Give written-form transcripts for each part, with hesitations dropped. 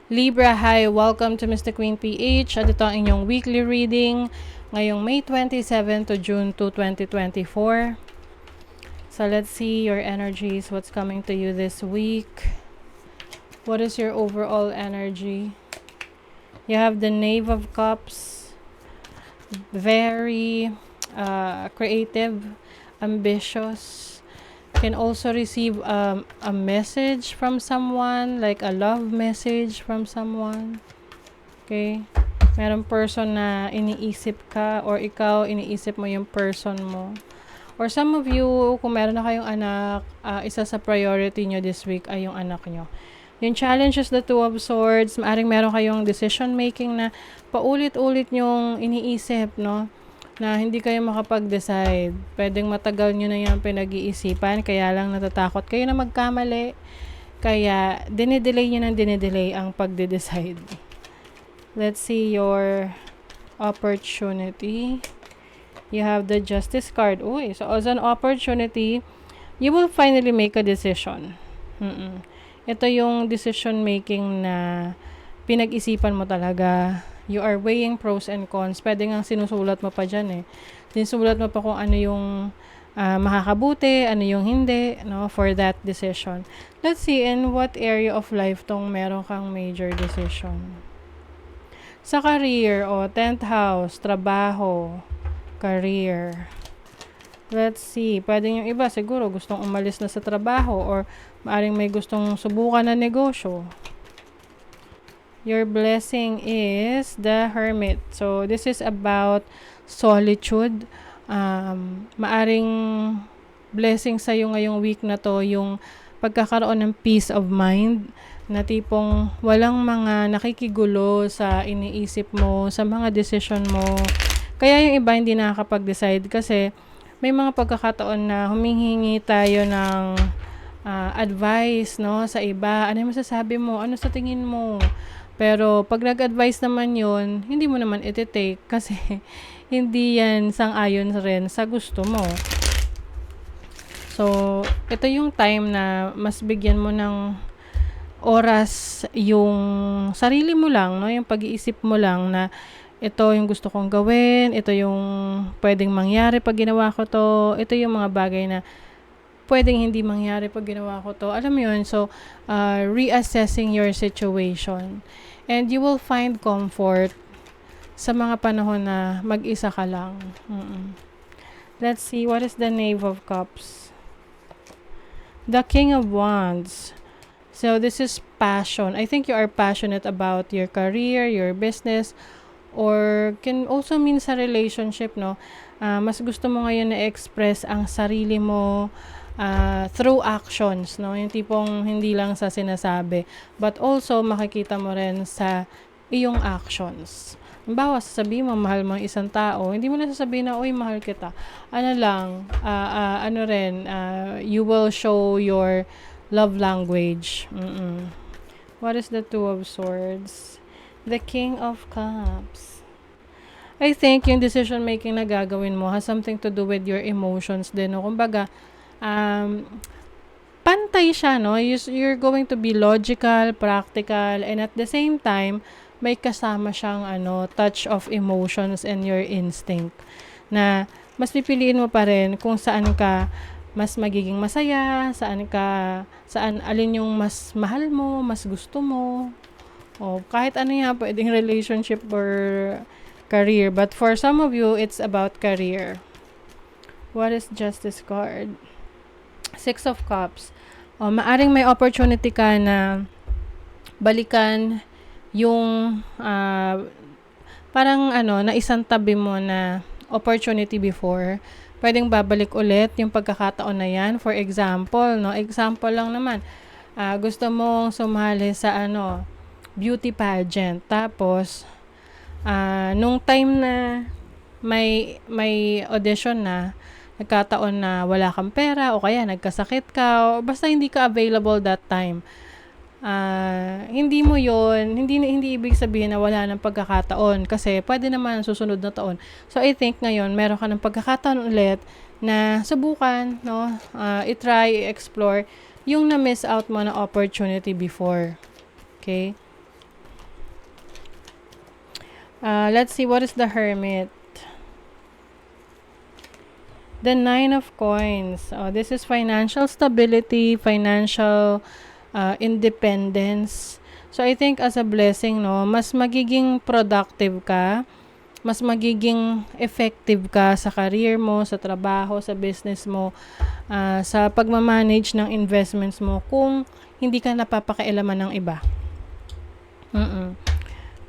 Libra, hi! Welcome to Mr. Queen PH at ito ang inyong weekly reading ngayong May 27 to June 2, 2024. So let's see your energies, what's coming to you this week. What is your overall energy? You have the Knave of Cups, very creative, ambitious. Can also receive a message from someone, like a love message from someone. Okay? Merong person na iniisip ka or ikaw iniisip mo yung person mo. Or some of you, kung meron na kayong anak, isa sa priority nyo this week ay yung anak nyo. Yung challenge is the Two of Swords. Maaring meron kayong decision making na paulit-ulit nyong iniisip, no? Na hindi kayo makapag-decide. Pwedeng matagal nyo na yung pinag-iisipan, kaya lang natatakot kayo na magkamali. Kaya, dinidelay nyo ng dinidelay ang pagde-decide. Let's see your opportunity. You have the Justice card. Uy, so as an opportunity, you will finally make a decision. Ito yung decision making na pinag-isipan mo talaga. You are weighing pros and cons. Pwede nga sinusulat mo pa dyan eh. Sinusulat mo pa kung ano yung makakabuti, ano yung hindi, no, for that decision. Let's see in what area of life tong meron kang major decision. Sa career, 10th house, trabaho, career. Let's see. Pwede yung iba siguro gustong umalis na sa trabaho or maaring may gustong subukan na negosyo. Your blessing is the Hermit. So, this is about solitude. Maaring blessing sa'yo ngayong week na to, yung pagkakaroon ng peace of mind, na tipong walang mga nakikigulo sa iniisip mo, sa mga decision mo. Kaya yung iba hindi nakakapag-decide kasi may mga pagkakataon na humihingi tayo ng advice, no, sa iba. Ano yung masasabi mo? Ano sa tingin mo? Pero pag nag-advise naman yun, hindi mo naman iti-take kasi hindi yan sang-ayon rin sa gusto mo. So, ito yung time na mas bigyan mo ng oras yung sarili mo lang, no? Yung pag-iisip mo lang na ito yung gusto kong gawin, ito yung pwedeng mangyari pag ginawa ko to, ito yung mga bagay na pwedeng hindi mangyari pag ginawa ko to. Alam mo yun, so reassessing your situation. And you will find comfort sa mga panahon na mag-isa ka lang. Let's see, what is the Knave of Cups? The King of Wands. So this is passion. I think you are passionate about your career, your business, or can also mean sa relationship, no? Mas gusto mo ngayon na express ang sarili mo through actions, no? Yung tipong hindi lang sa sinasabi, but also makikita mo rin sa iyong actions. Halimbawa, sasabihin mo, mahal mo isang tao, hindi mo na sasabihin na, uy, mahal kita. Ano lang, you will show your love language. What is the Two of Swords? The King of Cups. I think yung decision making na gagawin mo has something to do with your emotions din, no? Kumbaga, pantay siya, no? You're going to be logical, practical, and at the same time, may kasama siyang touch of emotions and your instinct. Na mas pipiliin mo pa rin kung saan ka mas magiging masaya, alin yung mas mahal mo, mas gusto mo. O kahit ano yan, pwedeng relationship or career. But for some of you, it's about career. What is Justice card? Six of Cups. Maaring may opportunity ka na balikan yung parang na isang tabi mo na opportunity before. Pwedeng babalik ulit yung pagkakataon na yan. For example, no? Example lang naman. Gusto mong sumali sa beauty pageant. Tapos, nung time na may audition na, nagkataon na wala kang pera o kaya nagkasakit ka o basta hindi ka available that time. Hindi mo yon, hindi ibig sabihin na wala ng pagkakataon kasi pwede naman susunod na taon. So I think ngayon meron ka ng pagkakataon ulit na subukan, no? I-try, i-explore yung na-miss out mo na opportunity before. Okay? Let's see, what is the Hermit? The Nine of Coins. This is financial stability, financial independence. So, I think as a blessing, no, mas magiging productive ka, mas magiging effective ka sa career mo, sa trabaho, sa business mo, sa pagmamanage ng investments mo kung hindi ka napapakailaman ng iba.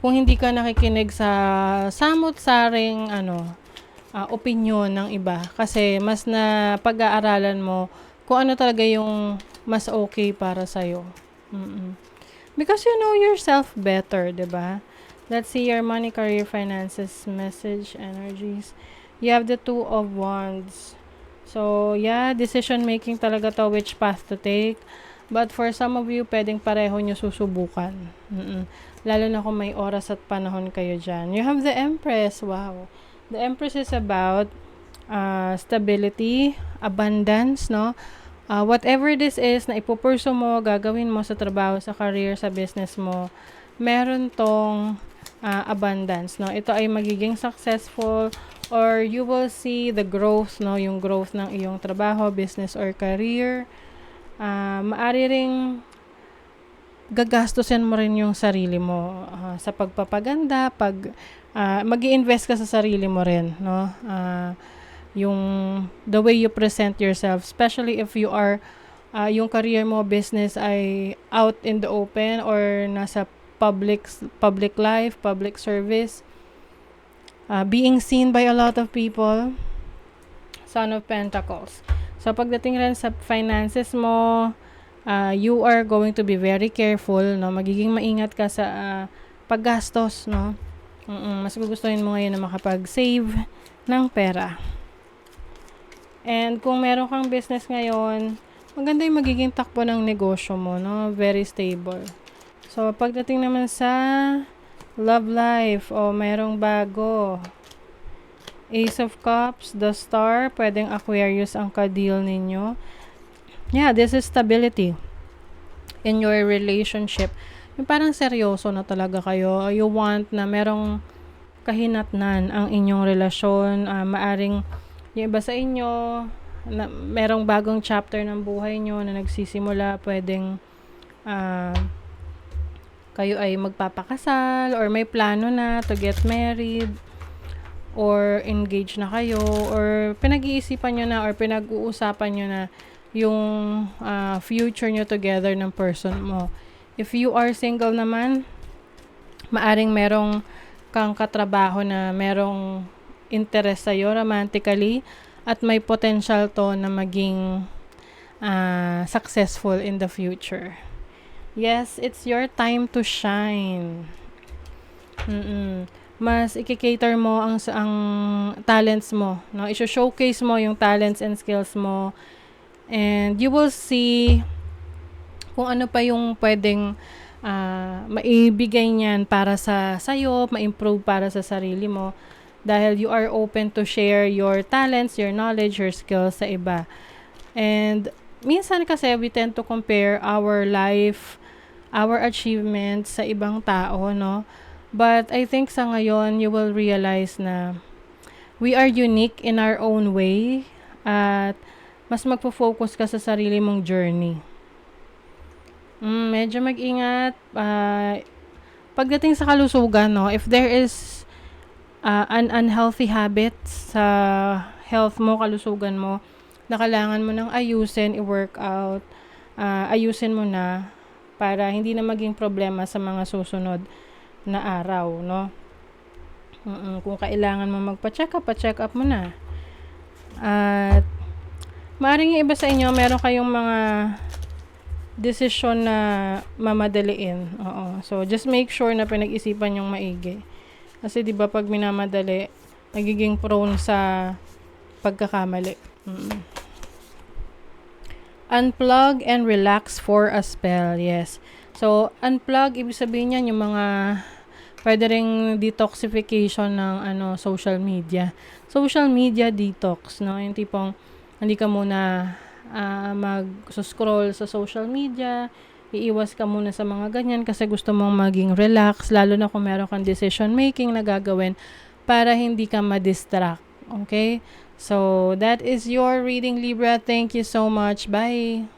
Kung hindi ka nakikinig sa samot-saring opinyon ng iba, kasi mas na pag-aaralan mo kung ano talaga yung mas okay para sa'yo. Because you know yourself better, 'di ba? Let's see your money, career, finances, message, energies. You have the Two of Wands. So, yeah, decision making talaga to, which path to take. But for some of you, pwedeng pareho nyo susubukan. Lalo na kung may oras at panahon kayo dyan. You have the Empress. Wow. The Empress is about stability, abundance, no? Whatever this is na ipupurso mo, gagawin mo sa trabaho, sa career, sa business mo, meron tong abundance, no? Ito ay magiging successful, or you will see the growth, no? Yung growth ng iyong trabaho, business, or career. Maari ring gagastusin mo rin yung sarili mo sa pagpapaganda, mag-i-invest ka sa sarili mo rin, no? Yung the way you present yourself, especially if you are yung career mo, business ay out in the open or nasa public life, public service, being seen by a lot of people. Son of Pentacles. So pagdating rin sa finances mo, you are going to be very careful, no? Magiging maingat ka sa paggastos, no? Mas gugustuhin mo ngayon na makapag-save ng pera. And kung meron kang business ngayon, maganda yung magiging takbo ng negosyo mo, no? Very stable. So, pagdating naman sa love life, merong bago. Ace of Cups, the Star, pwedeng Aquarius ang ka-deal ninyo. Yeah, this is stability in your relationship. Yung parang seryoso na talaga kayo. You want na merong kahinatnan ang inyong relasyon. Maaring yung iba sa inyo, na merong bagong chapter ng buhay nyo na nagsisimula, pwedeng kayo ay magpapakasal, or may plano na to get married, or engage na kayo, or pinag-iisipan nyo na, or pinag-uusapan nyo na yung future nyo together ng person mo. If you are single naman, maaring merong kang katrabaho na merong interest sa'yo romantically, at may potential to na maging successful in the future. Yes, it's your time to shine. Mas i-cater mo ang talents mo, no? I-showcase mo yung talents and skills mo, and you will see kung ano pa yung pwedeng maibigay niyan para sa'yo, ma-improve para sa sarili mo, dahil you are open to share your talents, your knowledge, your skills sa iba. And minsan kasi we tend to compare our life, our achievements sa ibang tao, no? But I think sa ngayon, you will realize na we are unique in our own way, at mas magpo-focus ka sa sarili mong journey. Medyo mag-ingat. Pagdating sa kalusugan, no? If there is an unhealthy habits sa health mo, kalusugan mo, na kailangan mo nang ayusin, i-workout, ayusin mo na para hindi na maging problema sa mga susunod na araw, no? Kung kailangan mo magpa-check up mo na. At maaaring yung iba sa inyo, meron kayong mga decision na mamadaliin. So just make sure na pinag-isipan yung maigi. Kasi 'di ba pag minamadali, nagiging prone sa pagkakamali. Unplug and relax for a spell. Yes. So unplug, ibig sabihin niyan yung mga pwede ring detoxification ng social media. Social media detox, no? Yung tipong hindi ka muna mag-scroll sa social media, iiwas ka muna sa mga ganyan kasi gusto mong maging relax, lalo na kung meron kang decision making na gagawin para hindi ka ma-distract. Okay? So, that is your reading, Libra. Thank you so much. Bye!